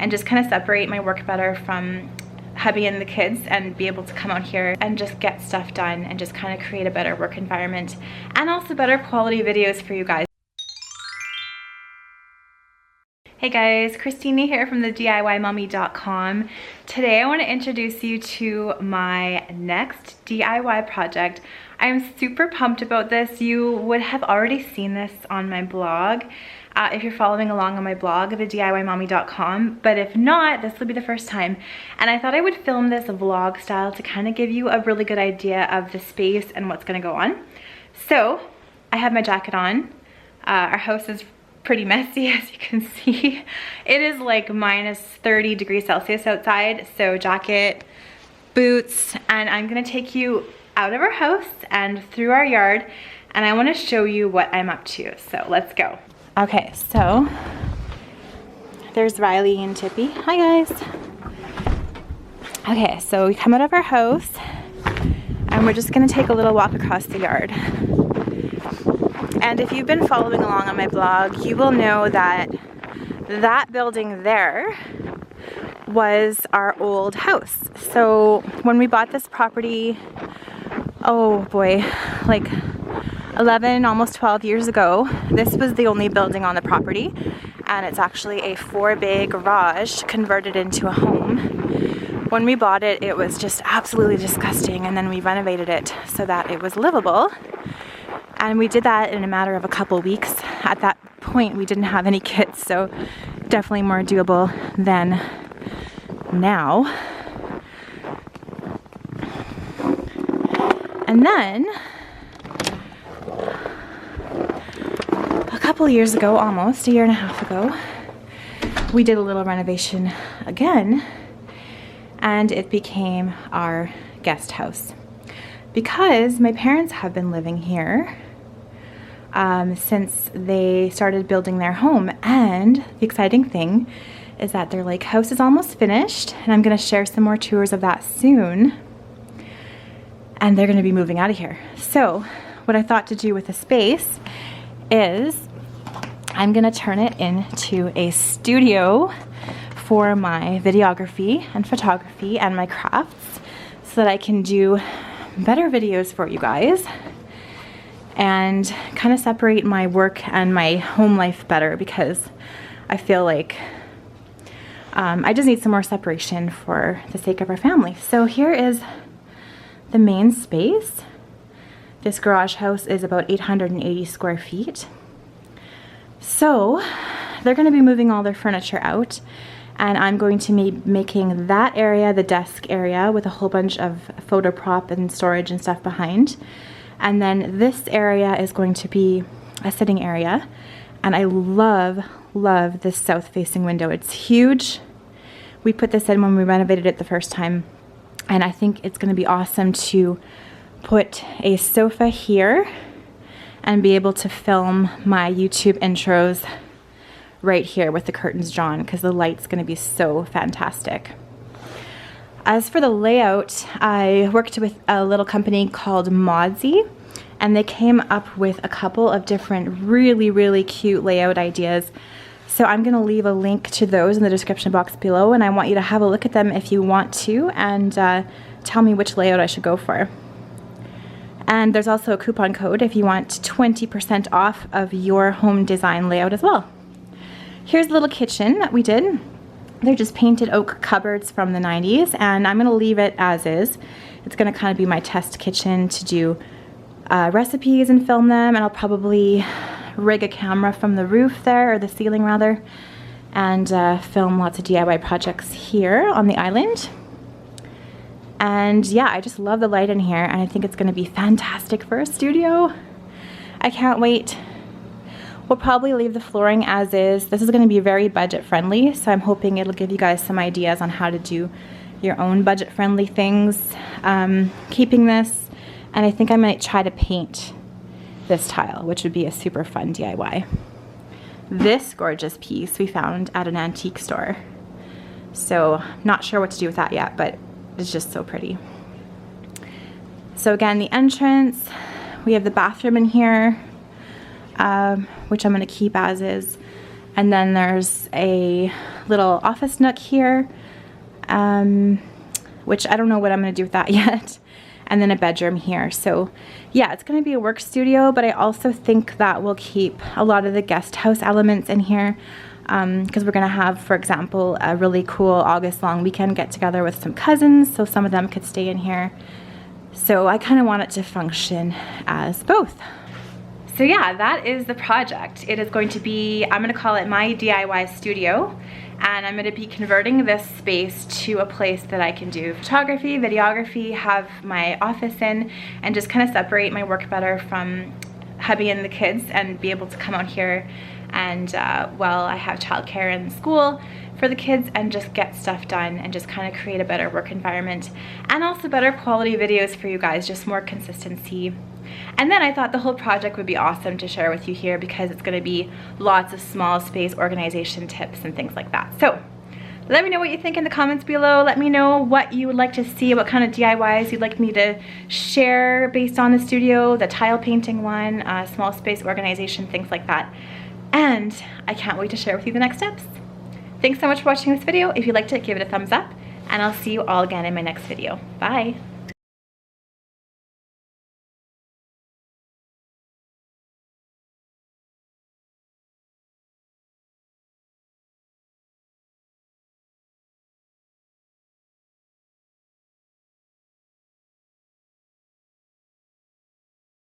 and just kind of separate my work better from hubby and the kids, and be able to come out here and just get stuff done and just kind of create a better work environment and also better quality videos for you guys. Hey guys, Christina here from the DIYmommy.com. Today I want to introduce you to my next DIY project. I'm super pumped about this. You would have already seen this on my blog if you're following along on my blog, the DIYmommy.com, but if not, this will be the first time. And I thought I would film this vlog style to kind of give you a really good idea of the space and what's going to go on. So I have my jacket on. Our house is pretty messy, as you can see. It is like minus 30 degrees Celsius outside, so jacket, boots, and I'm gonna take you out of our house and through our yard, and I want to show you what I'm up to. So let's go. Okay, so there's Riley and Tippy. Hi guys. Okay, so we come out of our house and we're just gonna take a little walk across the yard. And if you've been following along on my blog, you will know that that building there was our old house. So when we bought this property, oh boy, like 11, almost 12 years ago, this was the only building on the property. And it's actually a 4-bay garage converted into a home. When we bought it, it was just absolutely disgusting. And then we renovated it so that it was livable. And we did that in a matter of a couple weeks. At that point, we didn't have any kids, so definitely more doable than now. And then, a couple years ago, almost a year and a half ago, we did a little renovation again, and it became our guest house. Because my parents have been living here since they started building their home, and the exciting thing is that their lake house is almost finished, and I'm going to share some more tours of that soon, and they're going to be moving out of here. So what I thought to do with the space is I'm going to turn it into a studio for my videography and photography and my crafts, so that I can do better videos for you guys and kind of separate my work and my home life better, because I feel like I just need some more separation for the sake of our family. So here is the main space. This garage house is about 880 square feet. So they're going to be moving all their furniture out, and I'm going to be making that area the desk area with a whole bunch of photo prop and storage and stuff behind. And then this area is going to be a sitting area. And I love this south facing window. It's huge. We put this in when we renovated it the first time. And I think it's going to be awesome to put a sofa here and be able to film my YouTube intros right here with the curtains drawn, because the light's going to be so fantastic. As for the layout, I worked with a little company called Modsy, and they came up with a couple of different really cute layout ideas. So I'm going to leave a link to those in the description box below, and I want you to have a look at them if you want to, and tell me which layout I should go for. And there's also a coupon code if you want 20% off of your home design layout as well. Here's the little kitchen that we did. They're just painted oak cupboards from the 90s, and I'm gonna leave it as is. It's gonna kind of be my test kitchen to do recipes and film them, and I'll probably rig a camera from the roof there, or the ceiling rather, and film lots of DIY projects here on the island. And yeah, I just love the light in here, and I think it's gonna be fantastic for a studio. I can't wait. We'll probably leave the flooring as is. This is going to be very budget friendly, so I'm hoping it'll give you guys some ideas on how to do your own budget friendly things. Keeping this, and I think I might try to paint this tile, which would be a super fun DIY. This gorgeous piece we found at an antique store. So not sure what to do with that yet, but it's just so pretty. So again, the entrance, we have the bathroom in here, which I'm going to keep as is. And then there's a little office nook here, which I don't know what I'm going to do with that yet. And then a bedroom here. So yeah, it's going to be a work studio, but I also think that we'll keep a lot of the guest house elements in here, because we're going to have, for example, a really cool August long weekend get together with some cousins, so some of them could stay in here. So I kind of want it to function as both. So yeah, that is the project. It is going to be, I'm going to call it my DIY studio, and I'm going to be converting this space to a place that I can do photography, videography, have my office in, and just kind of separate my work better from hubby and the kids, and be able to come out here and while I have childcare and school for the kids, and just get stuff done and just kind of create a better work environment, and also better quality videos for you guys, just more consistency. And then I thought the whole project would be awesome to share with you here, because it's going to be lots of small space organization tips and things like that. So let me know what you think in the comments below. Let me know what you would like to see, what kind of DIYs you'd like me to share based on the studio, the tile painting one, small space organization, things like that. And I can't wait to share with you the next steps. Thanks so much for watching this video. If you liked it, give it a thumbs up, and I'll see you all again in my next video. Bye.